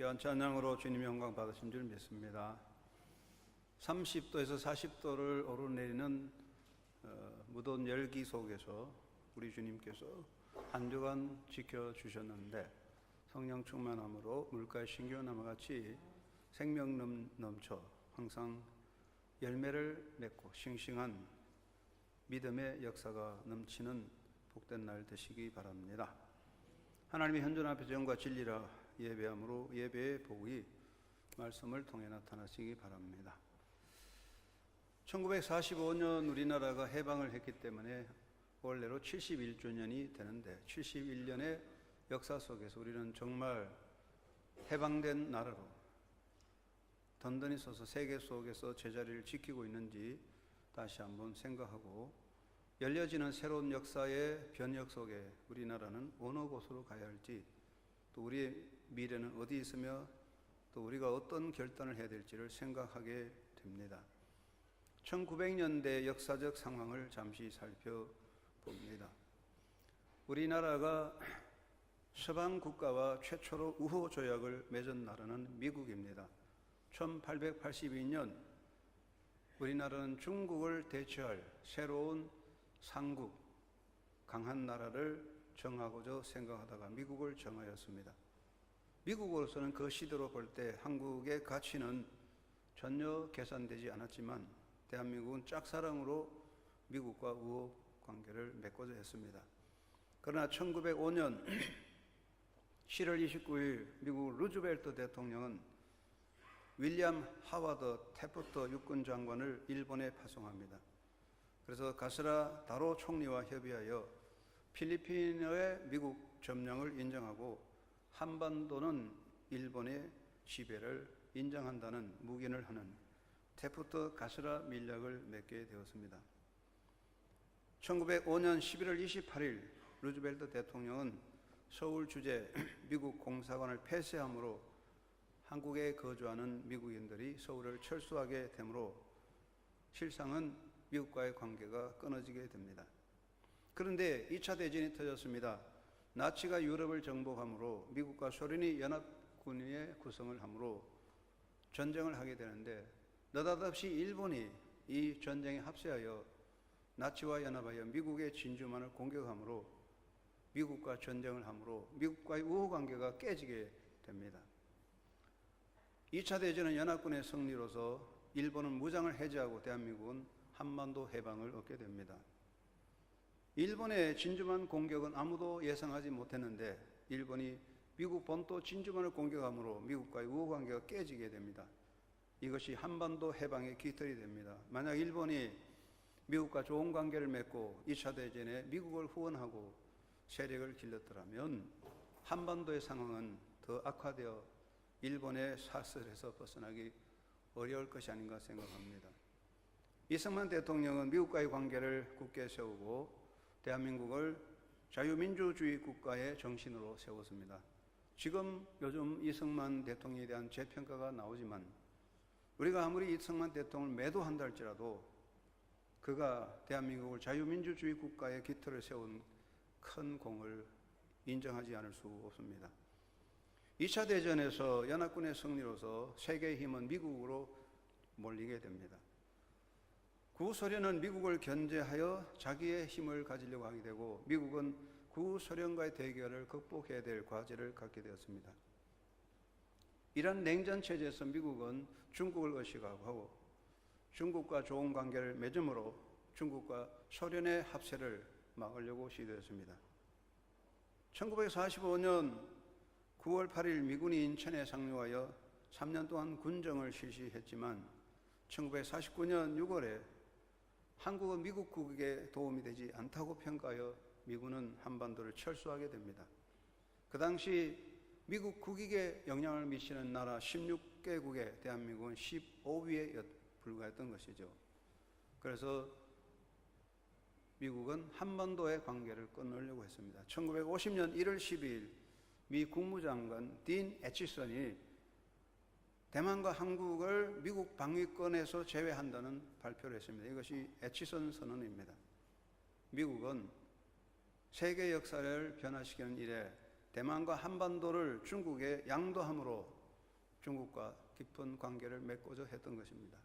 귀한 찬양으로 주님 영광 받으신 줄 믿습니다. 30도에서 40도를 오르내리는 무더운 열기 속에서 우리 주님께서 한 주간 지켜주셨는데 성령 충만함으로 물가에 신기원나무 같이 생명 넘쳐 항상 열매를 맺고 싱싱한 믿음의 역사가 넘치는 복된 날 되시기 바랍니다. 하나님의 현존 앞에 정과 진리라 예배함으로 예배의 복이 말씀을 통해 나타나시기 바랍니다. 1945년 우리나라가 해방을 했기 때문에 원래로 71주년이 되는데 71년의 역사 속에서 우리는 정말 해방된 나라로 든든히 서서 세계 속에서 제자리를 지키고 있는지 다시 한번 생각하고 열려지는 새로운 역사의 변혁 속에 우리나라는 어느 곳으로 가야 할지, 또 우리의 미래는 어디 있으며 또 우리가 어떤 결단을 해야 될지를 생각하게 됩니다. 1900년대 역사적 상황을 잠시 살펴봅니다. 우리나라가 서방 국가와 최초로 우호 조약을 맺은 나라는 미국입니다. 1882년 우리나라는 중국을 대처할 새로운 상국, 강한 나라를 정하고자 생각하다가 미국을 정하였습니다. 미국으로서는 그 시대로 볼 때 한국의 가치는 전혀 계산되지 않았지만 대한민국은 짝사랑으로 미국과 우호 관계를 맺고자 했습니다. 그러나 1905년 7월 29일 미국 루즈벨트 대통령은 윌리엄 하워드 태프트 육군 장관을 일본에 파송합니다. 그래서 가스라 다로 총리와 협의하여 필리핀의 미국 점령을 인정하고 한반도는 일본의 지배를 인정한다는 묵인을 하는 태프트 가스라 밀약을 맺게 되었습니다. 1905년 11월 28일 루즈벨트 대통령은 서울 주재 미국 공사관을 폐쇄함으로 한국에 거주하는 미국인들이 서울을 철수하게 되므로 실상은 미국과의 관계가 끊어지게 됩니다. 그런데 2차 대전이 터졌습니다. 나치가 유럽을 정복함으로 미국과 소련이 연합군의 구성을 함으로 전쟁을 하게 되는데 느닷없이 일본이 이 전쟁에 합세하여 나치와 연합하여 미국의 진주만을 공격함으로 미국과 전쟁을 함으로 미국과의 우호 관계가 깨지게 됩니다. 2차 대전은 연합군의 승리로서 일본은 무장을 해제하고 대한민국은 한반도 해방을 얻게 됩니다. 일본의 진주만 공격은 아무도 예상하지 못했는데 일본이 미국 본토 진주만을 공격함으로 미국과의 우호 관계가 깨지게 됩니다. 이것이 한반도 해방의 깃털이 됩니다. 만약 일본이 미국과 좋은 관계를 맺고 2차 대전에 미국을 후원하고 세력을 길렀더라면 한반도의 상황은 더 악화되어 일본의 사슬에서 벗어나기 어려울 것이 아닌가 생각합니다. 이승만 대통령은 미국과의 관계를 굳게 세우고 대한민국을 자유민주주의 국가의 정신으로 세웠습니다. 지금 요즘 이승만 대통령에 대한 재평가가 나오지만 우리가 아무리 이승만 대통령을 매도한다 할지라도 그가 대한민국을 자유민주주의 국가의 깃털을 세운 큰 공을 인정하지 않을 수 없습니다. 2차 대전에서 연합군의 승리로서 세계의 힘은 미국으로 몰리게 됩니다. 구소련은 미국을 견제하여 자기의 힘을 가지려고 하게 되고 미국은 구소련과의 대결을 극복해야 될 과제를 갖게 되었습니다. 이런 냉전 체제에서 미국은 중국을 의식하고 중국과 좋은 관계를 맺음으로 중국과 소련의 합세를 막으려고 시도했습니다. 1945년 9월 8일 미군이 인천에 상륙하여 3년 동안 군정을 실시했지만 1949년 6월에 한국은 미국 국익에 도움이 되지 않다고 평가하여 미군은 한반도를 철수하게 됩니다. 그 당시 미국 국익에 영향을 미치는 나라 16개국에 대한민국은 15위에 불과했던 것이죠. 그래서 미국은 한반도의 관계를 끊으려고 했습니다. 1950년 1월 12일 미 국무장관 딘 애치선이 대만과 한국을 미국 방위권에서 제외한다는 발표를 했습니다. 이것이 애치선 선언입니다. 미국은 세계 역사를 변화시키는 일에 대만과 한반도를 중국에 양도함으로 중국과 깊은 관계를 맺고자 했던 것입니다.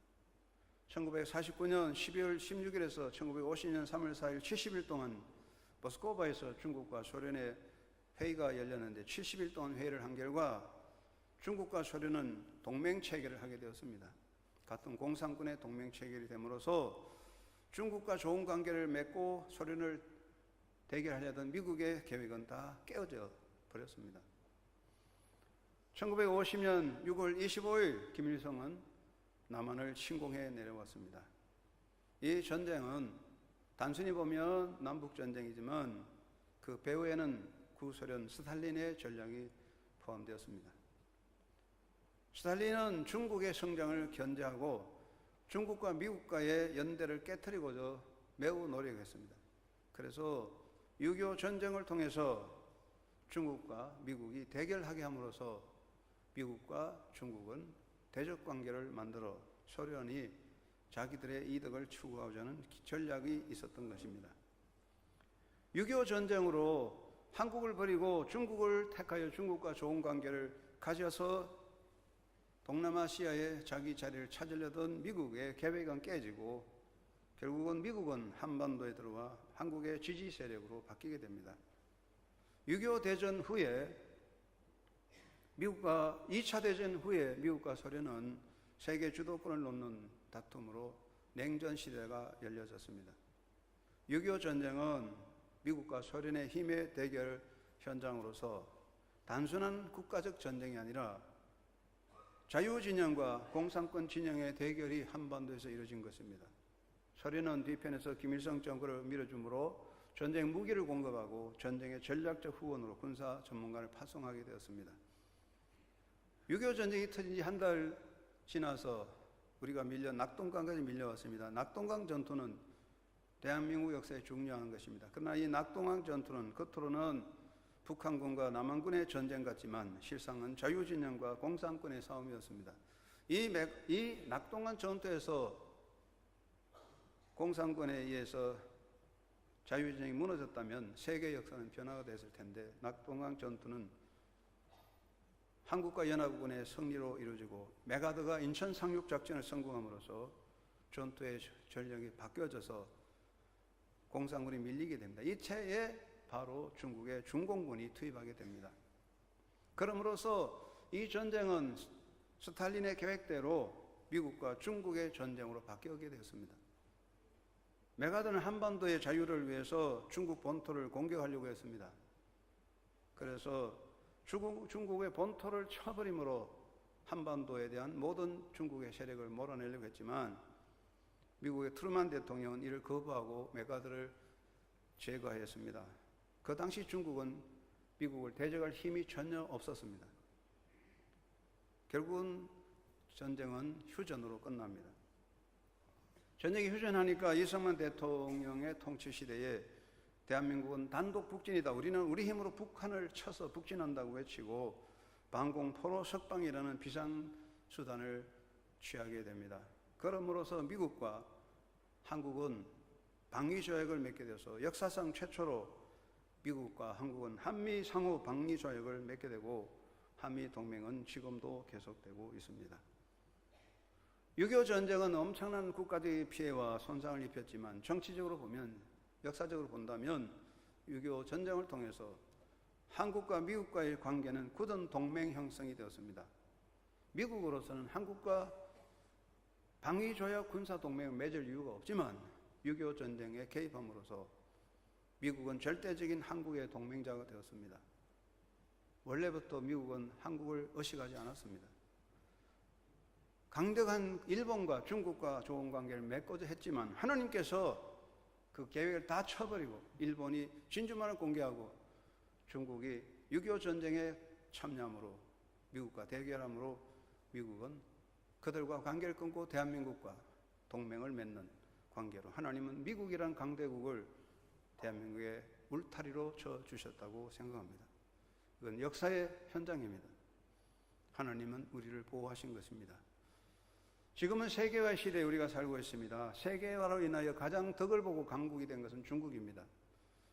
1949년 12월 16일에서 1950년 3월 4일 70일 동안 모스크바에서 중국과 소련의 회의가 열렸는데 70일 동안 회의를 한 결과 중국과 소련은 동맹 체결을 하게 되었습니다. 같은 공산군의 동맹 체결이 됨으로써 중국과 좋은 관계를 맺고 소련을 대결하려던 미국의 계획은 다 깨어져 버렸습니다. 1950년 6월 25일 김일성은 남한을 침공해 내려왔습니다. 이 전쟁은 단순히 보면 남북전쟁이지만 그 배후에는 구소련 스탈린의 전략이 포함되었습니다. 스탈린은 중국의 성장을 견제하고 중국과 미국과의 연대를 깨트리고자 매우 노력했습니다. 그래서 6.25 전쟁을 통해서 중국과 미국이 대결하게 함으로써 미국과 중국은 대적 관계를 만들어 소련이 자기들의 이득을 추구하고자 하는 전략이 있었던 것입니다. 6.25 전쟁으로 한국을 버리고 중국을 택하여 중국과 좋은 관계를 가져서 동남아시아에 자기 자리를 찾으려던 미국의 계획은 깨지고 결국은 미국은 한반도에 들어와 한국의 지지 세력으로 바뀌게 됩니다. 6.25 대전 후에 2차 대전 후에 미국과 소련은 세계 주도권을 놓는 다툼으로 냉전 시대가 열려졌습니다. 6.25 전쟁은 미국과 소련의 힘의 대결 현장으로서 단순한 국가적 전쟁이 아니라 자유진영과 공산권 진영의 대결이 한반도에서 이루어진 것입니다. 소련은 뒤편에서 김일성 정권을 밀어주므로 전쟁 무기를 공급하고 전쟁의 전략적 후원으로 군사 전문가를 파송하게 되었습니다. 6.25 전쟁이 터진 지 한 달 지나서 우리가 낙동강까지 밀려왔습니다. 낙동강 전투는 대한민국 역사에 중요한 것입니다. 그러나 이 낙동강 전투는 겉으로는 북한군과 남한군의 전쟁 같지만 실상은 자유진영과 공산군의 싸움이었습니다. 이 낙동강 전투에서 공산군에 의해서 자유진영이 무너졌다면 세계 역사는 변화가 됐을 텐데 낙동강 전투는 한국과 연합군의 승리로 이루어지고 메가더가 인천 상륙작전을 성공함으로써 전투의 전력이 바뀌어져서 공산군이 밀리게 됩니다. 이 차에 바로 중국의 중공군이 투입하게 됩니다. 그러므로써 이 전쟁은 스탈린의 계획대로 미국과 중국의 전쟁으로 바뀌게 되었습니다. 메가더는 한반도의 자유를 위해서 중국 본토를 공격하려고 했습니다. 그래서 중국의 본토를 쳐버림으로 한반도에 대한 모든 중국의 세력을 몰아내려고 했지만 미국의 트루만 대통령은 이를 거부하고 메가더를 제거하였습니다. 그 당시 중국은 미국을 대적할 힘이 전혀 없었습니다. 결국은 전쟁은 휴전으로 끝납니다. 전쟁이 휴전하니까 이승만 대통령의 통치 시대에 대한민국은 단독 북진이다. 우리는 우리 힘으로 북한을 쳐서 북진한다고 외치고 방공포로 석방이라는 비상수단을 취하게 됩니다. 그러므로서 미국과 한국은 방위조약을 맺게 돼서 역사상 최초로 미국과 한국은 한미 상호 방위조약을 맺게 되고 한미 동맹은 지금도 계속되고 있습니다. 6.25 전쟁은 엄청난 국가적인 피해와 손상을 입혔지만 정치적으로 보면 역사적으로 본다면 6.25 전쟁을 통해서 한국과 미국과의 관계는 굳은 동맹 형성이 되었습니다. 미국으로서는 한국과 방위조약 군사동맹을 맺을 이유가 없지만 6.25 전쟁에 개입함으로써 미국은 절대적인 한국의 동맹자가 되었습니다. 원래부터 미국은 한국을 의식하지 않았습니다. 강력한 일본과 중국과 좋은 관계를 맺고자 했지만 하나님께서 그 계획을 다 쳐버리고 일본이 진주만을 공개하고 중국이 6.25 전쟁에 참여함으로 미국과 대결함으로 미국은 그들과 관계를 끊고 대한민국과 동맹을 맺는 관계로 하나님은 미국이란 강대국을 대한민국의 울타리로 쳐주셨다고 생각합니다. 이건 역사의 현장입니다. 하나님은 우리를 보호하신 것입니다. 지금은 세계화 시대에 우리가 살고 있습니다. 세계화로 인하여 가장 덕을 보고 강국이 된 것은 중국입니다.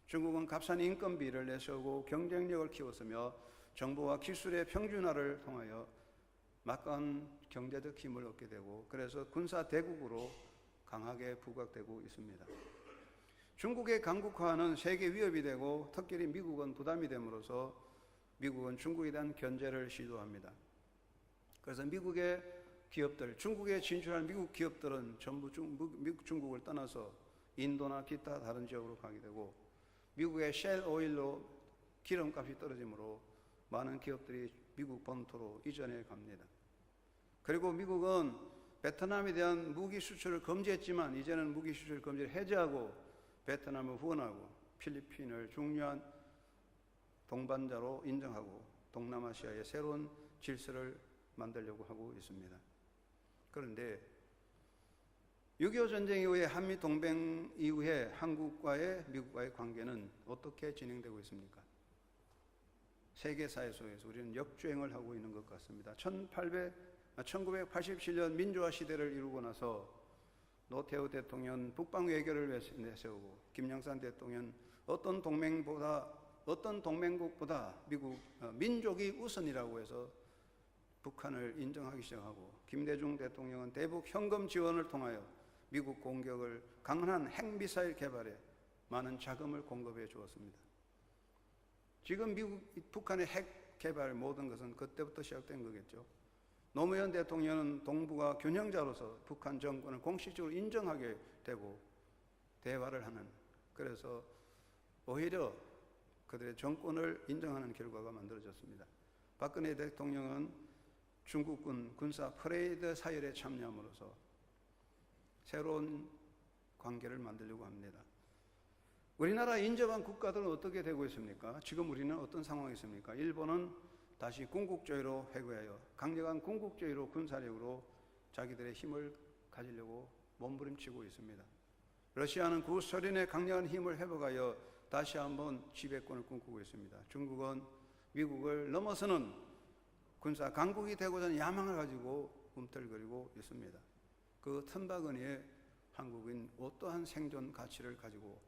중국은 값싼 인건비를 내세우고 경쟁력을 키웠으며 정보와 기술의 평준화를 통하여 막강한 경제적 힘을 얻게 되고 그래서 군사 대국으로 강하게 부각되고 있습니다. 중국의 강국화는 세계 위협이 되고 특별히 미국은 부담이 됨으로써 미국은 중국에 대한 견제를 시도합니다. 그래서 미국의 기업들, 중국에 진출한 미국 기업들은 전부 중국을 떠나서 인도나 기타 다른 지역으로 가게 되고 미국의 쉘 오일로 기름값이 떨어지므로 많은 기업들이 미국 본토로 이전해 갑니다. 그리고 미국은 베트남에 대한 무기 수출을 금지했지만 이제는 무기 수출 금지를 해제하고 베트남을 후원하고 필리핀을 중요한 동반자로 인정하고 동남아시아의 새로운 질서를 만들려고 하고 있습니다. 그런데 6.25 전쟁 이후에 한미 동맹 이후에 한국과의 미국과의 관계는 어떻게 진행되고 있습니까? 세계사회 속에서 우리는 역주행을 하고 있는 것 같습니다. 1987년 민주화 시대를 이루고 나서 노태우 대통령 북방 외교를 내세우고 김영삼 대통령 어떤 동맹국보다 미국 민족이 우선이라고 해서 북한을 인정하기 시작하고 김대중 대통령은 대북 현금 지원을 통하여 미국 공격을 강한 핵미사일 개발에 많은 자금을 공급해 주었습니다. 지금 북한의 핵 개발 모든 것은 그때부터 시작된 거겠죠. 노무현 대통령은 동북아 균형자로서 북한 정권을 공식적으로 인정하게 되고 대화를 하는, 그래서 오히려 그들의 정권을 인정하는 결과가 만들어졌습니다. 박근혜 대통령은 중국군 군사 퍼레이드 사열에 참여함으로써 새로운 관계를 만들려고 합니다. 우리나라 인접한 국가들은 어떻게 되고 있습니까? 지금 우리는 어떤 상황이 있습니까? 일본은 다시 군국주의로 회귀하여 강력한 군국주의로 군사력으로 자기들의 힘을 가지려고 몸부림치고 있습니다. 러시아는 구소련의 강력한 힘을 회복하여 다시 한번 지배권을 꿈꾸고 있습니다. 중국은 미국을 넘어서는 군사 강국이 되고자 하는 야망을 가지고 꿈틀거리고 있습니다. 그 틈바구니에 한국인 어떠한 생존 가치를 가지고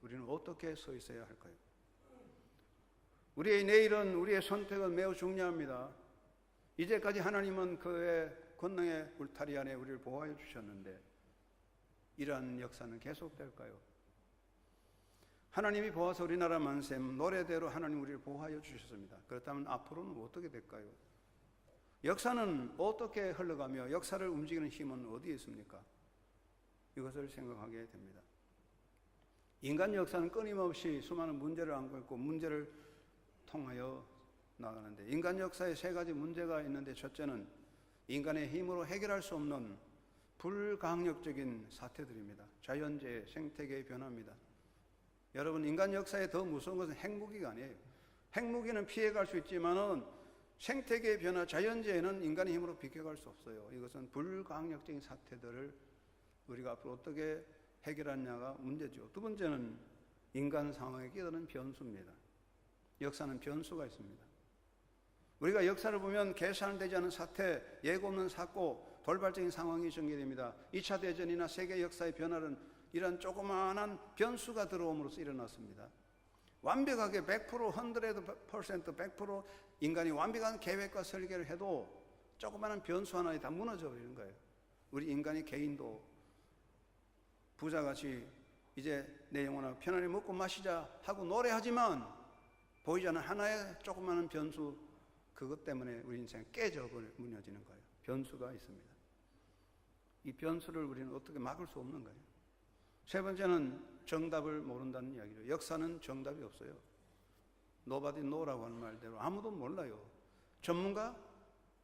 우리는 어떻게 서 있어야 할까요? 우리의 내일은, 우리의 선택은 매우 중요합니다. 이제까지 하나님은 그의 권능의 울타리 안에 우리를 보호해 주셨는데 이러한 역사는 계속될까요? 하나님이 보아서 우리나라 만세, 노래대로 하나님 우리를 보호하여 주셨습니다. 그렇다면 앞으로는 어떻게 될까요? 역사는 어떻게 흘러가며 역사를 움직이는 힘은 어디에 있습니까? 이것을 생각하게 됩니다. 인간 역사는 끊임없이 수많은 문제를 안고 있고 문제를 통하여 나가는데, 인간 역사에 세 가지 문제가 있는데, 첫째는 인간의 힘으로 해결할 수 없는 불가항력적인 사태들입니다. 자연재해, 생태계의 변화입니다. 여러분, 인간 역사에 더 무서운 것은 핵무기가 아니에요. 핵무기는 피해갈 수 있지만은 생태계의 변화, 자연재해는 인간의 힘으로 비켜갈 수 없어요. 이것은 불가항력적인 사태들을 우리가 앞으로 어떻게 해결하느냐가 문제죠. 두 번째는 인간 상황에 끼어드는 변수입니다. 역사는 변수가 있습니다. 우리가 역사를 보면 계산되지 않은 사태, 예고 없는 사고, 돌발적인 상황이 전개됩니다. 2차 대전이나 세계 역사의 변화는 이런 조그마한 변수가 들어옴으로써 일어났습니다. 완벽하게 100%, 100% 인간이 완벽한 계획과 설계를 해도 조그마한 변수 하나에 다 무너져 버리는 거예요. 우리 인간이 개인도 부자같이 이제 내 영혼아 편안히 먹고 마시자 하고 노래하지만 보이지 않는 하나의 조그마한 변수, 그것 때문에 우리 인생이 깨져 무너지는 거예요. 변수가 있습니다. 이 변수를 우리는 어떻게 막을 수 없는 거예요. 세 번째는 정답을 모른다는 이야기죠. 역사는 정답이 없어요. Nobody know라고 하는 말대로 아무도 몰라요. 전문가,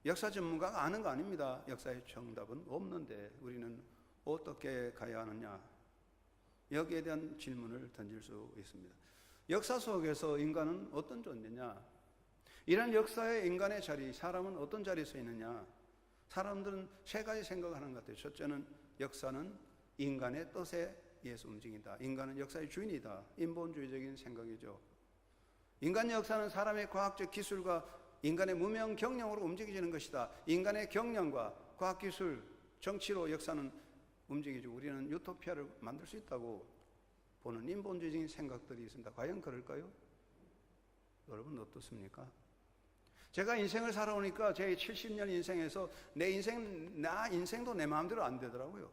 역사 전문가가 아는 거 아닙니다. 역사의 정답은 없는데 우리는 어떻게 가야 하느냐, 여기에 대한 질문을 던질 수 있습니다. 역사 속에서 인간은 어떤 존재냐, 이런 역사의 인간의 자리, 사람은 어떤 자리에 서 있느냐. 사람들은 세 가지 생각하는 것 같아요. 첫째는 역사는 인간의 뜻에 의해서 움직인다. 인간은 역사의 주인이다. 인본주의적인 생각이죠. 인간의 역사는 사람의 과학적 기술과 인간의 무명 경영으로 움직이지는 것이다. 인간의 경영과 과학기술, 정치로 역사는 움직이죠. 우리는 유토피아를 만들 수 있다고 보는 인본주의적인 생각들이 있습니다. 과연 그럴까요? 여러분 어떻습니까? 제가 인생을 살아오니까 제 70년 인생에서 나 인생도 내 마음대로 안 되더라고요.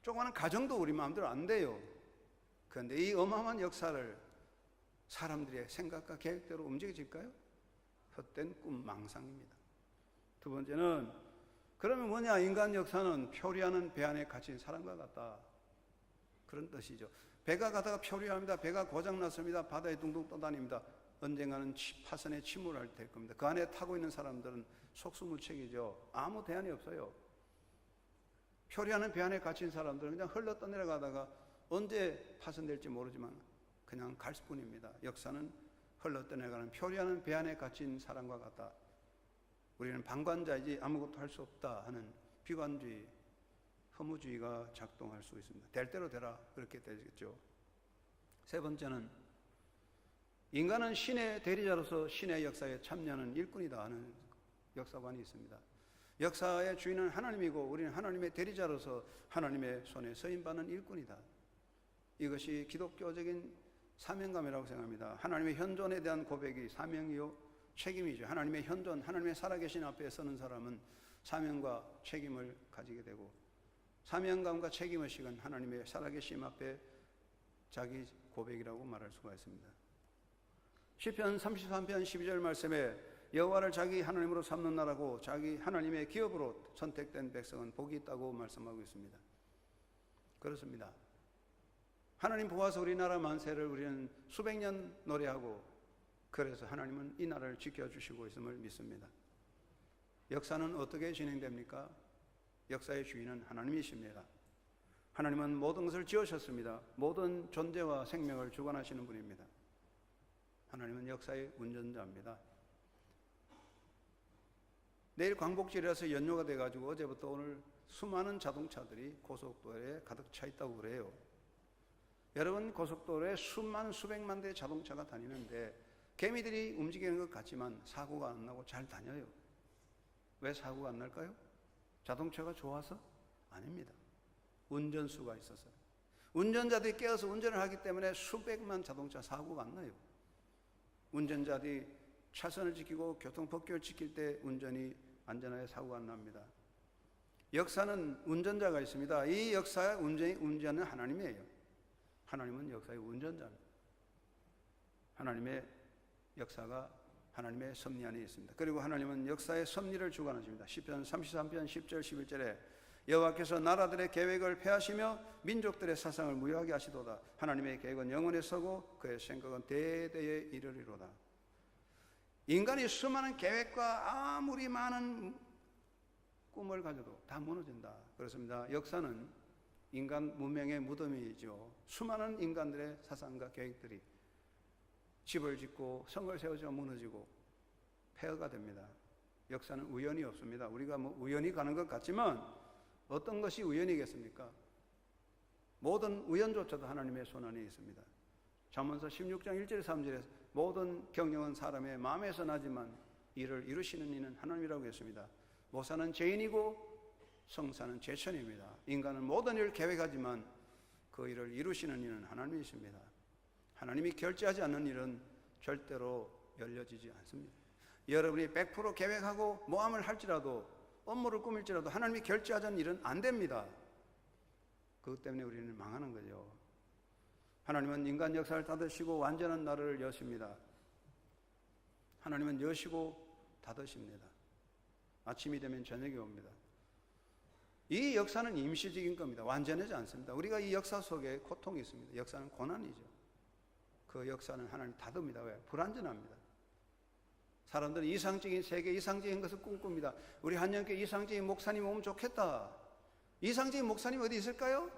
조그마한 가정도 우리 마음대로 안 돼요. 그런데 이 어마어마한 역사를 사람들의 생각과 계획대로 움직여질까요? 헛된 꿈, 망상입니다. 두 번째는, 그러면 뭐냐? 인간 역사는 표류하는 배 안에 갇힌 사람과 같다, 그런 뜻이죠. 배가 가다가 표류합니다. 배가 고장났습니다. 바다에 둥둥 떠다닙니다. 언젠가는 파선에 침몰할 될 겁니다. 그 안에 타고 있는 사람들은 속수무책이죠. 아무 대안이 없어요. 표류하는 배 안에 갇힌 사람들은 그냥 흘러 떠내려가다가 언제 파손될지 모르지만 그냥 갈 뿐입니다. 역사는 흘러 떠내려가는 표류하는 배 안에 갇힌 사람과 같다. 우리는 방관자이지 아무것도 할 수 없다 하는 비관주의, 허무주의가 작동할 수 있습니다. 될 대로 되라, 그렇게 되겠죠. 세 번째는, 인간은 신의 대리자로서 신의 역사에 참여하는 일꾼이다 하는 역사관이 있습니다. 역사의 주인은 하나님이고 우리는 하나님의 대리자로서 하나님의 손에 서임받는 일꾼이다. 이것이 기독교적인 사명감이라고 생각합니다. 하나님의 현존에 대한 고백이 사명이요 책임이죠. 하나님의 현존, 하나님의 살아계신 앞에 서는 사람은 사명과 책임을 가지게 되고, 사명감과 책임의식은 하나님의 살아계심 앞에 자기 고백이라고 말할 수가 있습니다. 시편 33편 12절 말씀에 여호와를 자기 하나님으로 삼는 나라고 자기 하나님의 기업으로 선택된 백성은 복이 있다고 말씀하고 있습니다. 그렇습니다. 하나님 보아서 우리나라 만세를 우리는 수백 년 노래하고, 그래서 하나님은 이 나라를 지켜주시고 있음을 믿습니다. 역사는 어떻게 진행됩니까? 역사의 주인은 하나님이십니다. 하나님은 모든 것을 지으셨습니다. 모든 존재와 생명을 주관하시는 분입니다. 하나님은 역사의 운전자입니다. 내일 광복절이라서 연료가 돼가지고 어제부터 오늘 수많은 자동차들이 고속도로에 가득 차 있다고 그래요. 여러분, 고속도로에 수백만 대의 자동차가 다니는데 개미들이 움직이는 것 같지만 사고가 안 나고 잘 다녀요. 왜 사고가 안 날까요? 자동차가 좋아서? 아닙니다. 운전수가 있어서. 운전자들이 깨어서 운전을 하기 때문에 수백만 자동차 사고가 안 나요. 운전자들이 차선을 지키고 교통법규를 지킬 때 운전이 안전하게 사고가 안 납니다. 역사는 운전자가 있습니다. 이 역사의 운전은 하나님이에요. 하나님은 역사의 운전자입니다. 하나님의 역사가 하나님의 섭리 안에 있습니다. 그리고 하나님은 역사의 섭리를 주관하십니다. 시편 33편 10절 11절에 여호와께서 나라들의 계획을 폐하시며 민족들의 사상을 무효하게 하시도다. 하나님의 계획은 영원에 서고 그의 생각은 대대에 이르리로다. 인간이 수많은 계획과 아무리 많은 꿈을 가져도 다 무너진다. 그렇습니다. 역사는 인간 문명의 무덤이죠. 수많은 인간들의 사상과 계획들이 집을 짓고 성을 세우자 무너지고 폐허가 됩니다. 역사는 우연이 없습니다. 우리가 우연히 가는 것 같지만 어떤 것이 우연이겠습니까? 모든 우연조차도 하나님의 손 안에 있습니다. 잠언서 16장 1절 3절에 모든 경영은 사람의 마음에서 나지만 이를 이루시는 이는 하나님이라고 했습니다. 모사는 죄인이고 성사는 죄천입니다. 인간은 모든 일을 계획하지만 그 일을 이루시는 이는 하나님이십니다. 하나님이 결제하지 않는 일은 절대로 열려지지 않습니다. 여러분이 100% 계획하고 모함을 할지라도 업무를 꾸밀지라도 하나님이 결제하지 않는 일은 안 됩니다. 그것 때문에 우리는 망하는 거죠. 하나님은 인간 역사를 닫으시고 완전한 나라를 여십니다. 하나님은 여시고 닫으십니다. 아침이 되면 저녁이 옵니다. 이 역사는 임시적인 겁니다. 완전하지 않습니다. 우리가 이 역사 속에 고통이 있습니다. 역사는 고난이죠. 그 역사는 하나님 닫습니다. 왜? 불완전합니다. 사람들은 이상적인 세계, 이상적인 것을 꿈꿉니다. 우리 한영교회 이상적인 목사님 오면 좋겠다. 이상적인 목사님 어디 있을까요?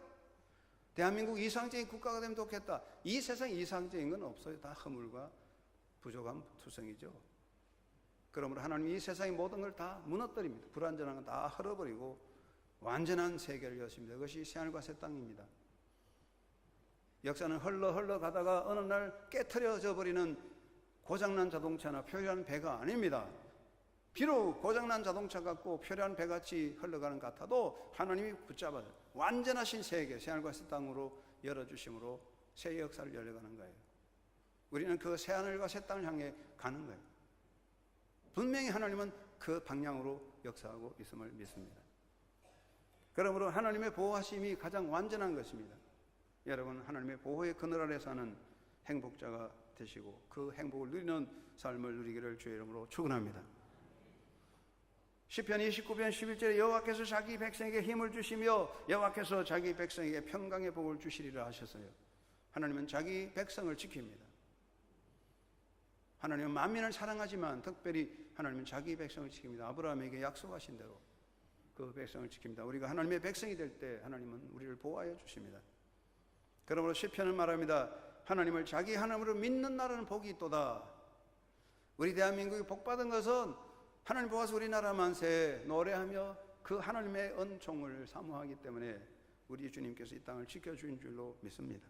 대한민국 이상적인 국가가 되면 좋겠다. 이 세상에 이상적인 건 없어요. 다 허물과 부족함 투성이죠. 그러므로 하나님이 이 세상의 모든 걸 다 무너뜨립니다. 불완전한 건 다 헐어버리고 완전한 세계를 여십니다. 그것이 새하늘과 새 땅입니다. 역사는 흘러 가다가 어느 날 깨트려져 버리는 고장난 자동차나 표류한 배가 아닙니다. 비록 고장난 자동차 같고 표류한 배같이 흘러가는 것 같아도 하나님이 붙잡아서 완전하신 세계, 새하늘과 새 땅으로 열어주심으로 새 역사를 열려가는 거예요. 우리는 그 새하늘과 새 땅을 향해 가는 거예요. 분명히 하나님은 그 방향으로 역사하고 있음을 믿습니다. 그러므로 하나님의 보호하심이 가장 완전한 것입니다. 여러분, 하나님의 보호의 그늘 아래 사는 행복자가 되시고 그 행복을 누리는 삶을 누리기를 주의 이름으로 축원합니다. 시편 29편 11절에 여호와께서 자기 백성에게 힘을 주시며 여호와께서 자기 백성에게 평강의 복을 주시리라 하셨어요. 하나님은 자기 백성을 지킵니다. 하나님은 만민을 사랑하지만 특별히 하나님은 자기 백성을 지킵니다. 아브라함에게 약속하신 대로 그 백성을 지킵니다. 우리가 하나님의 백성이 될 때 하나님은 우리를 보호하여 주십니다. 그러므로 시편은 말합니다. 하나님을 자기 하나님으로 믿는 나라는 복이 있도다. 우리 대한민국이 복받은 것은 하나님 보아서 우리나라 만세 노래하며 그 하나님의 은총을 사모하기 때문에 우리 주님께서 이 땅을 지켜주신 줄로 믿습니다.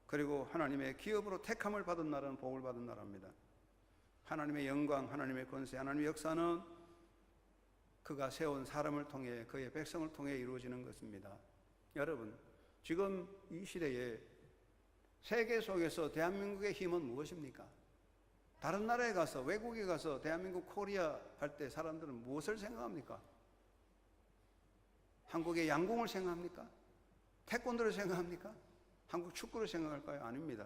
그리고 하나님의 기업으로 택함을 받은 나라는 복을 받은 나라입니다. 하나님의 영광, 하나님의 권세, 하나님의 역사는 그가 세운 사람을 통해 그의 백성을 통해 이루어지는 것입니다. 여러분, 지금 이 시대에 세계 속에서 대한민국의 힘은 무엇입니까? 다른 나라에 가서, 외국에 가서 대한민국 코리아 할 때 사람들은 무엇을 생각합니까? 한국의 양궁을 생각합니까? 태권도를 생각합니까? 한국 축구를 생각할까요? 아닙니다.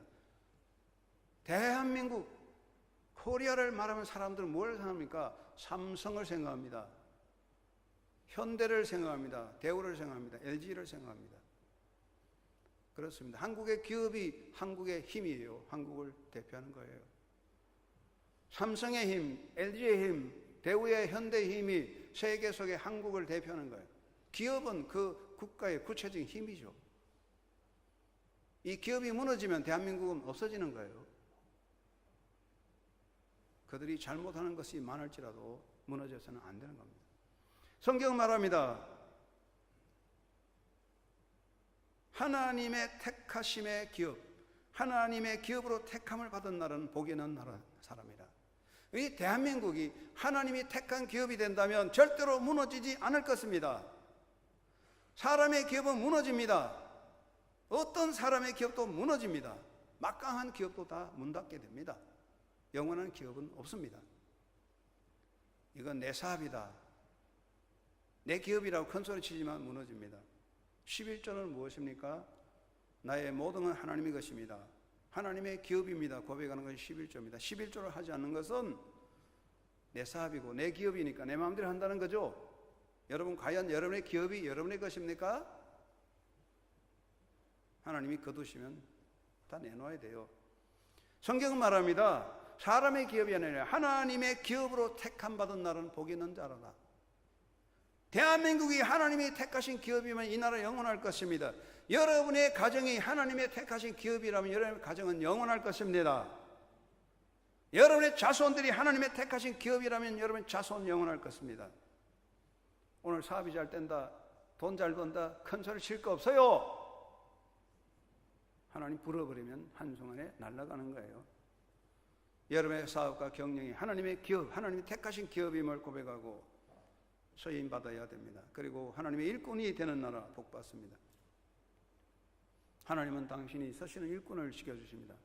대한민국, 코리아를 말하면 사람들은 뭘 생각합니까? 삼성을 생각합니다. 현대를 생각합니다. 대우를 생각합니다. LG를 생각합니다. 그렇습니다. 한국의 기업이 한국의 힘이에요. 한국을 대표하는 거예요. 삼성의 힘, LG의 힘, 대우의 현대의 힘이 세계 속에 한국을 대표하는 거예요. 기업은 그 국가의 구체적인 힘이죠. 이 기업이 무너지면 대한민국은 없어지는 거예요. 그들이 잘못하는 것이 많을지라도 무너져서는 안 되는 겁니다. 성경은 말합니다. 하나님의 택하심의 기업, 하나님의 기업으로 택함을 받은 나라는 복이 있는 나라 사람이라. 이 대한민국이 하나님이 택한 기업이 된다면 절대로 무너지지 않을 것입니다. 사람의 기업은 무너집니다. 어떤 사람의 기업도 무너집니다. 막강한 기업도 다 문 닫게 됩니다. 영원한 기업은 없습니다. 이건 내 사업이다, 내 기업이라고 큰 소리 치지만 무너집니다. 11조는 무엇입니까? 나의 모든 건 하나님의 것입니다. 하나님의 기업입니다. 고백하는 것이 11조입니다. 11조를 하지 않는 것은 내 사업이고 내 기업이니까 내 마음대로 한다는 거죠. 여러분, 과연 여러분의 기업이 여러분의 것입니까? 하나님이 거두시면 다 내놓아야 돼요. 성경은 말합니다. 사람의 기업이 아니라 하나님의 기업으로 택함 받은 나라는 복이 있는 자라다. 대한민국이 하나님이 택하신 기업이면 이 나라 영원할 것입니다. 여러분의 가정이 하나님의 택하신 기업이라면 여러분의 가정은 영원할 것입니다. 여러분의 자손들이 하나님의 택하신 기업이라면 여러분의 자손 영원할 것입니다. 오늘 사업이 잘 된다, 돈 잘 번다, 큰 소리 칠 거 없어요. 하나님 불어버리면 한순간에 날아가는 거예요. 여러분의 사업과 경영이 하나님의 기업, 하나님이 택하신 기업임을 고백하고 서임 받아야 됩니다. 그리고 하나님의 일꾼이 되는 나라 복 받습니다. 하나님은 당신이 서시는 일꾼을 지켜주십니다.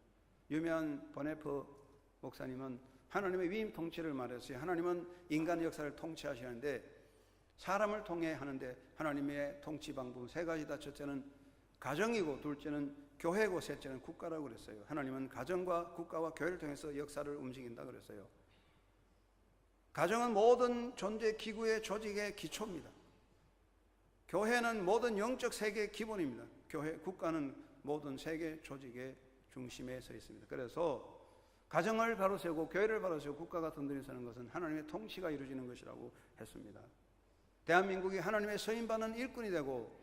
유명한 보네퍼 목사님은 하나님의 위임 통치를 말했어요. 하나님은 인간의 역사를 통치하시는데 사람을 통해 하는데 하나님의 통치 방법 세 가지다. 첫째는 가정이고, 둘째는 교회고, 셋째는 국가라고 그랬어요. 하나님은 가정과 국가와 교회를 통해서 역사를 움직인다 그랬어요. 가정은 모든 존재 기구의 조직의 기초입니다. 교회는 모든 영적 세계의 기본입니다. 교회, 국가는 모든 세계 조직의 중심에 서 있습니다. 그래서 가정을 바로 세우고 교회를 바로 세우고 국가가 든든히 서는 것은 하나님의 통치가 이루어지는 것이라고 했습니다. 대한민국이 하나님의 서임받는 일꾼이 되고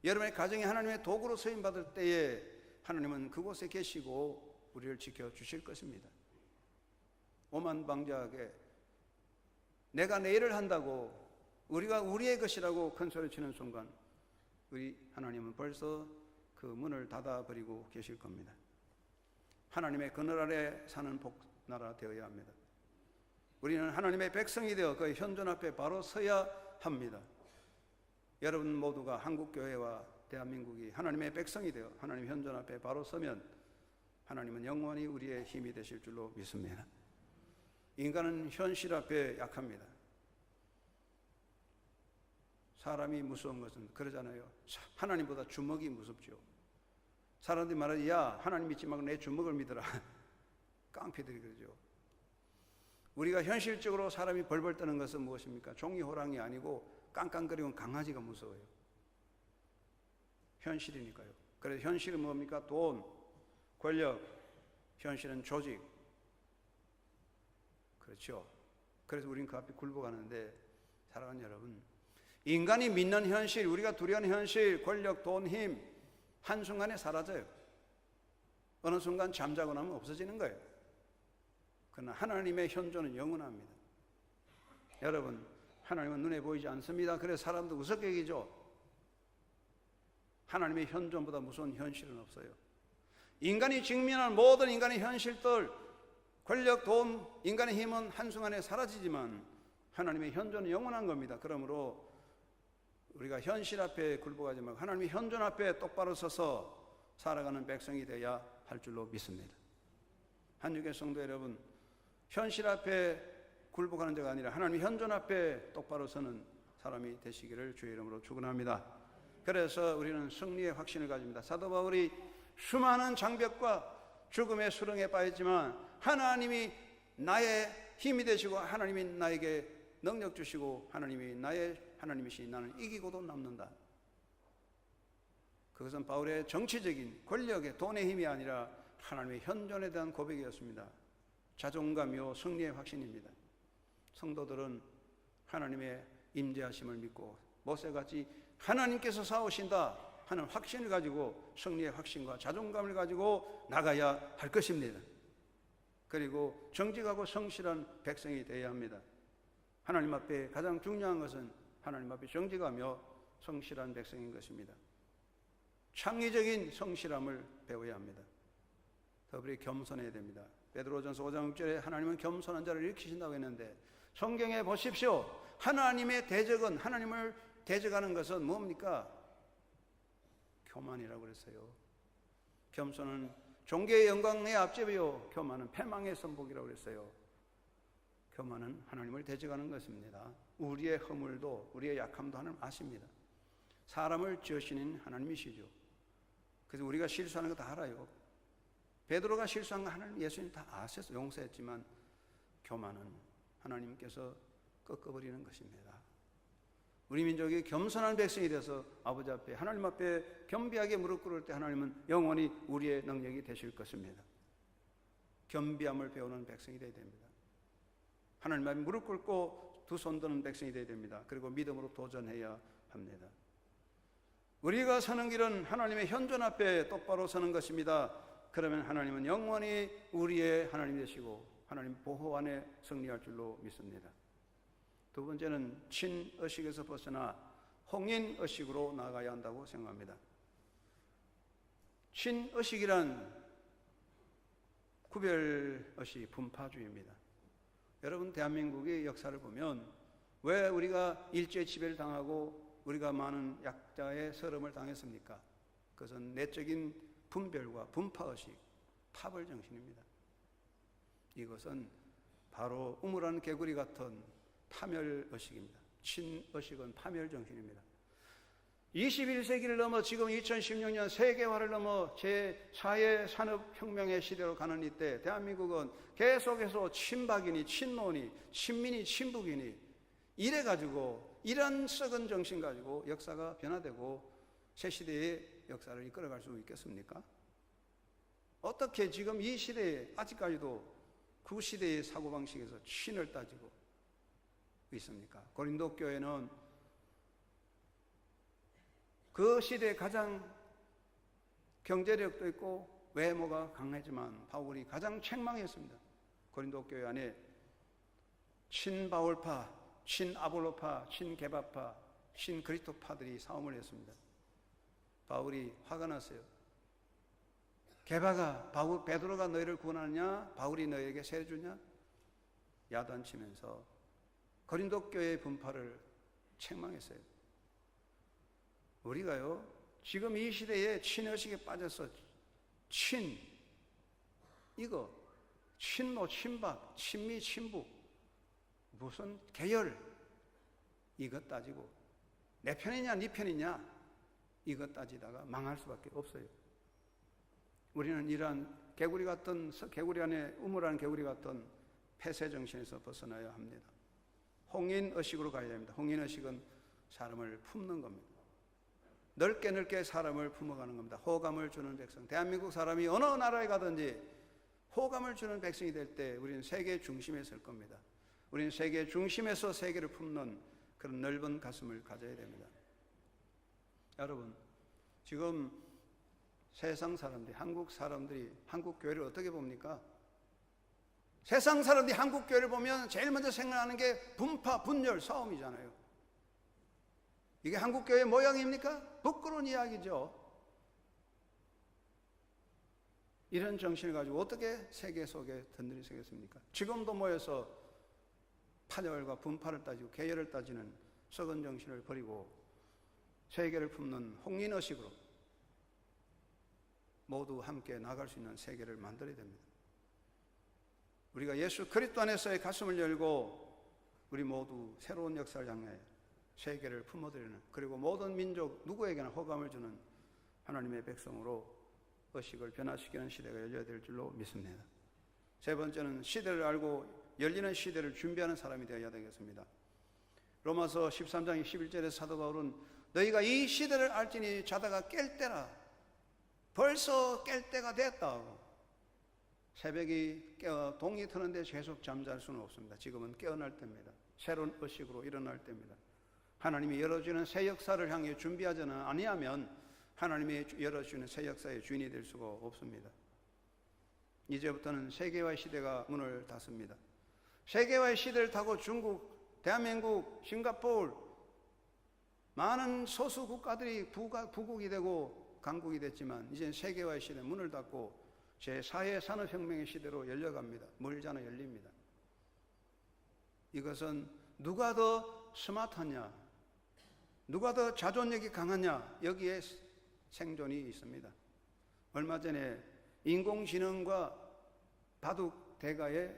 여러분의 가정이 하나님의 도구로 서임받을 때에 하나님은 그곳에 계시고 우리를 지켜주실 것입니다. 오만방자하게 내가 내 일을 한다고 우리가 우리의 것이라고 큰 소리 치는 순간 우리 하나님은 벌써 그 문을 닫아버리고 계실 겁니다. 하나님의 그늘 아래 사는 복나라 되어야 합니다. 우리는 하나님의 백성이 되어 그의 현존 앞에 바로 서야 합니다. 여러분 모두가 한국교회와 대한민국이 하나님의 백성이 되어 하나님 현존 앞에 바로 서면 하나님은 영원히 우리의 힘이 되실 줄로 믿습니다. 인간은 현실 앞에 약합니다. 사람이 무서운 것은 그러잖아요. 하나님보다 주먹이 무섭죠. 사람들이 말하지, 야, 하나님 믿지 말고 내 주먹을 믿어라. 깡패들이 그러죠. 우리가 현실적으로 사람이 벌벌 떠는 것은 무엇입니까? 종이 호랑이 아니고 깡깡거리는 강아지가 무서워요. 현실이니까요. 그래서 현실은 뭡니까? 돈, 권력, 현실은 조직. 그렇죠. 그래서 우리는 그 앞에 굴복하는데, 사랑하는 여러분, 인간이 믿는 현실, 우리가 두려워하는 현실, 권력, 돈, 힘, 한순간에 사라져요. 어느 순간 잠자고 나면 없어지는 거예요. 그러나 하나님의 현존은 영원합니다. 여러분, 하나님은 눈에 보이지 않습니다. 그래서 사람도 우습게 여기죠. 하나님의 현존보다 무서운 현실은 없어요. 인간이 직면한 모든 인간의 현실들, 권력, 돈, 인간의 힘은 한순간에 사라지지만 하나님의 현존은 영원한 겁니다. 그러므로 우리가 현실 앞에 굴복하지 말고 하나님의 현존 앞에 똑바로 서서 살아가는 백성이 되어야 할 줄로 믿습니다. 한유교 성도 여러분, 현실 앞에 굴복하는 자가 아니라 하나님의 현존 앞에 똑바로 서는 사람이 되시기를 주의 이름으로 축원합니다. 그래서 우리는 승리의 확신을 가집니다. 사도 바울이 수많은 장벽과 죽음의 수렁에 빠졌지만 하나님이 나의 힘이 되시고 하나님이 나에게 능력 주시고 하나님이 나의 하나님이시니 나는 이기고도 남는다. 그것은 바울의 정치적인 권력의 돈의 힘이 아니라 하나님의 현존에 대한 고백이었습니다. 자존감이요 승리의 확신입니다. 성도들은 하나님의 임재하심을 믿고 모세같이 하나님께서 싸우신다 하는 확신을 가지고 승리의 확신과 자존감을 가지고 나가야 할 것입니다. 그리고 정직하고 성실한 백성이 되어야 합니다. 하나님 앞에 가장 중요한 것은 하나님 앞에 정직하며 성실한 백성인 것입니다. 창의적인 성실함을 배워야 합니다. 더불어 겸손해야 됩니다. 베드로전서 5장 6절에 하나님은 겸손한 자를 일으키신다고 했는데 성경에 보십시오. 하나님의 대적은, 하나님을 대적하는 것은 뭡니까? 교만이라고 그랬어요. 겸손은 존귀의 영광의 앞제비요 교만은 패망의 선복이라고 그랬어요. 교만은 하나님을 대적하는 것입니다. 우리의 허물도 우리의 약함도 하나님 아십니다. 사람을 지으시는 하나님이시죠. 그래서 우리가 실수하는 거 다 알아요. 베드로가 실수한 거 하나님 예수님 다 아셔서 용서했지만 교만은 하나님께서 꺾어버리는 것입니다. 우리 민족이 겸손한 백성이 돼서 아버지 앞에 하나님 앞에 겸비하게 무릎 꿇을 때 하나님은 영원히 우리의 능력이 되실 것입니다. 겸비함을 배우는 백성이 되어야 됩니다. 하나님 앞에 무릎 꿇고 두 손 드는 백성이 되어야 됩니다. 그리고 믿음으로 도전해야 합니다. 우리가 서는 길은 하나님의 현존 앞에 똑바로 서는 것입니다. 그러면 하나님은 영원히 우리의 하나님 되시고 하나님 보호 안에 승리할 줄로 믿습니다. 두 번째는 친의식에서 벗어나 홍인의식으로 나아가야 한다고 생각합니다. 친의식이란 구별의식, 분파주의입니다. 여러분, 대한민국의 역사를 보면 왜 우리가 일제 지배를 당하고 우리가 많은 약자의 서름을 당했습니까? 그것은 내적인 분별과 분파의식, 파벌 정신입니다. 이것은 바로 우물한 개구리 같은 파멸의식입니다. 친의식은 파멸 정신입니다. 21세기를 넘어 지금 2016년 세계화를 넘어 제4의 산업혁명의 시대로 가는 이때 대한민국은 계속해서 친박이니 친노니 친민이 친북이니 이래가지고 이런 썩은 정신 가지고 역사가 변화되고 새 시대의 역사를 이끌어갈 수 있겠습니까? 어떻게 지금 이 시대에 아직까지도 그 시대의 사고방식에서 친을 따지고 있습니까? 고린도 교회는 그 시대에 가장 경제력도 있고 외모가 강하지만 바울이 가장 책망했습니다. 고린도 교회 안에 친바울파, 친아볼로파, 친게바파, 친그리스도파들이 싸움을 했습니다. 바울이 화가 났어요. 게바가 베드로가 너희를 구원하느냐? 바울이 너희에게 세례 주냐? 야단치면서 고린도 교회의 분파를 책망했어요. 우리가요, 지금 이 시대에 친의식에 빠져서 이거 친노, 친박, 친미, 친북, 무슨 계열, 이것 따지고 내 편이냐 네 편이냐 이것 따지다가 망할 수밖에 없어요. 우리는 이러한 개구리 같은, 개구리 안에 우물하는 개구리 같은 폐쇄 정신에서 벗어나야 합니다. 홍인의식으로 가야 됩니다. 홍인의식은 사람을 품는 겁니다. 넓게 넓게 사람을 품어가는 겁니다. 호감을 주는 백성. 대한민국 사람이 어느 나라에 가든지 호감을 주는 백성이 될 때 우리는 세계 중심에 설 겁니다. 우리는 세계 중심에서 세계를 품는 그런 넓은 가슴을 가져야 됩니다. 여러분, 지금 세상 사람들이, 한국 사람들이 한국 교회를 어떻게 봅니까? 세상 사람들이 한국 교회를 보면 제일 먼저 생각나는 게 분파, 분열, 싸움이잖아요. 이게 한국 교회의 모양입니까? 부끄러운 이야기죠. 이런 정신을 가지고 어떻게 세계 속에 던드리시겠습니까? 지금도 모여서 파열과 분파를 따지고 계열을 따지는 썩은 정신을 버리고 세계를 품는 홍인의식으로 모두 함께 나갈 수 있는 세계를 만들어야 됩니다. 우리가 예수 그리스도 안에서의 가슴을 열고 우리 모두 새로운 역사를 향해 세계를 품어드리는, 그리고 모든 민족 누구에게나 호감을 주는 하나님의 백성으로 의식을 변화시키는 시대가 열려야 될 줄로 믿습니다. 세 번째는 시대를 알고 열리는 시대를 준비하는 사람이 되어야 되겠습니다. 로마서 13장 11절에 사도 바울은 너희가 이 시대를 알지니 자다가 깰 때라, 벌써 깰 때가 됐다고. 새벽이 깨어 동이 트는데 계속 잠잘 수는 없습니다. 지금은 깨어날 때입니다. 새로운 의식으로 일어날 때입니다. 하나님이 열어주는 새 역사를 향해 준비하지는 아니하면 하나님이 열어주는 새 역사의 주인이 될 수가 없습니다. 이제부터는 세계화의 시대가 문을 닫습니다. 세계화의 시대를 타고 중국, 대한민국, 싱가포르 많은 소수 국가들이 부국이 되고 강국이 됐지만 이제 세계화의 시대 문을 닫고 제4의 산업혁명의 시대로 열려갑니다. 멀잖아 열립니다. 이것은 누가 더 스마트하냐, 누가 더 자존력이 강하냐, 여기에 생존이 있습니다. 얼마 전에 인공지능과 바둑 대가의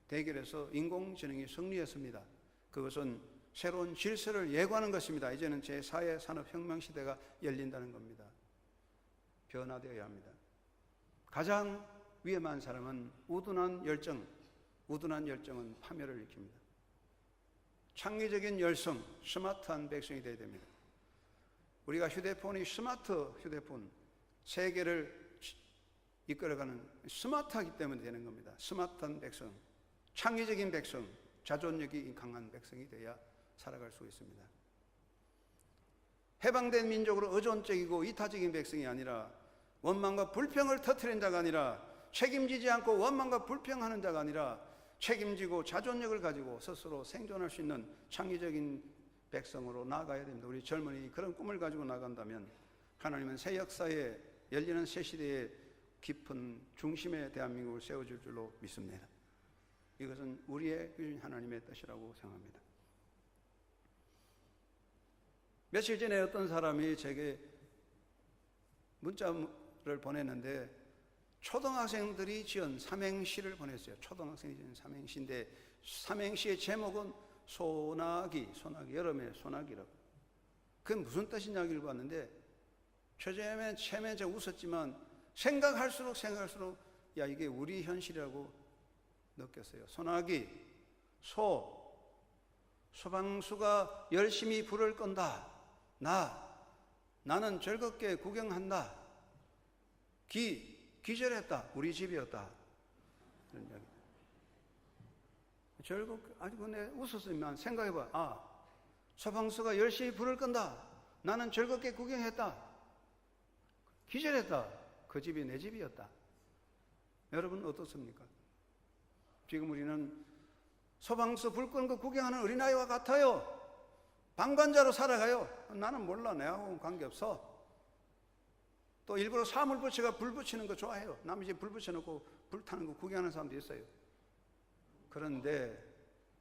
대결에서 인공지능이 승리했습니다. 그것은 새로운 질서를 예고하는 것입니다. 이제는 제4의 산업혁명 시대가 열린다는 겁니다. 변화되어야 합니다. 가장 위험한 사람은 우둔한 열정, 우둔한 열정은 파멸을 일으킵니다. 창의적인 열성, 스마트한 백성이 되어야 됩니다. 우리가 휴대폰이 스마트 휴대폰, 세계를 이끌어가는 스마트하기 때문에 되는 겁니다. 스마트한 백성, 창의적인 백성, 자존력이 강한 백성이 되어야 살아갈 수 있습니다. 해방된 민족으로 의존적이고 이타적인 백성이 아니라, 원망과 불평을 터뜨리는 자가 아니라, 책임지지 않고 원망과 불평하는 자가 아니라 책임지고 자존력을 가지고 스스로 생존할 수 있는 창의적인 백성으로 나아가야 됩니다. 우리 젊은이 그런 꿈을 가지고 나간다면 하나님은 새 역사에 열리는 새 시대의 깊은 중심에 대한민국을 세워줄 줄로 믿습니다. 이것은 우리의 하나님의 뜻이라고 생각합니다. 며칠 전에 어떤 사람이 제게 문자를 보냈는데 초등학생들이 지은 삼행시를 보냈어요. 초등학생이 지은 삼행시인데 삼행시의 제목은 소나기, 여름의 소나기라고. 그게 무슨 뜻이냐고 읽어봤는데 처음엔 제가 웃었지만 생각할수록 야, 이게 우리 현실이라고 느꼈어요. 소나기, 소방수가 열심히 불을 끈다. 나는 즐겁게 구경한다. 기절했다. 우리 집이었다. 그런 이야기. 근데 웃었으면 생각해봐. 소방수가 열심히 불을 끈다. 나는 즐겁게 구경했다. 기절했다. 그 집이 내 집이었다. 여러분 어떻습니까? 지금 우리는 소방수 불 끈 거 구경하는 어린아이와 같아요. 방관자로 살아가요. 나는 몰라. 내하고는 관계없어. 또 일부러 사물 붙여가 불 붙이는 거 좋아해요. 남의 집 불 붙여놓고 불 타는 거 구경하는 사람도 있어요. 그런데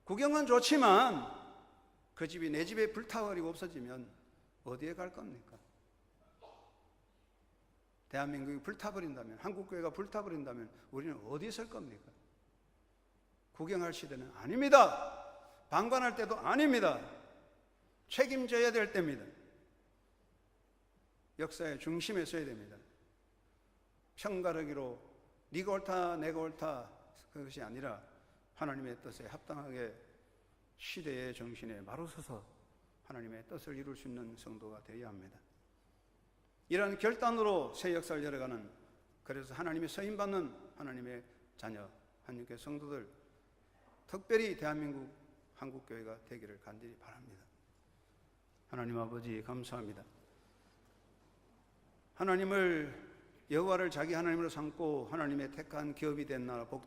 구경은 좋지만 그 집이 내 집에 불타버리고 없어지면 어디에 갈 겁니까? 대한민국이 불타버린다면, 한국교회가 불타버린다면 우리는 어디에 설 겁니까? 구경할 시대는 아닙니다. 방관할 때도 아닙니다. 책임져야 될 때입니다. 역사의 중심에 서야 됩니다. 편가르기로 네가 옳다 내가 옳다 그것이 아니라 하나님의 뜻에 합당하게 시대의 정신에 바로 서서 하나님의 뜻을 이룰 수 있는 성도가 되어야 합니다. 이러한 결단으로 새 역사를 열어가는, 그래서 하나님의 서임받는 하나님의 자녀 한국교회 성도들, 특별히 대한민국 한국교회가 되기를 간절히 바랍니다. 하나님 아버지 감사합니다. 하나님을 여호와를 자기 하나님으로 삼고 하나님의 택한 기업이 된 나라 복된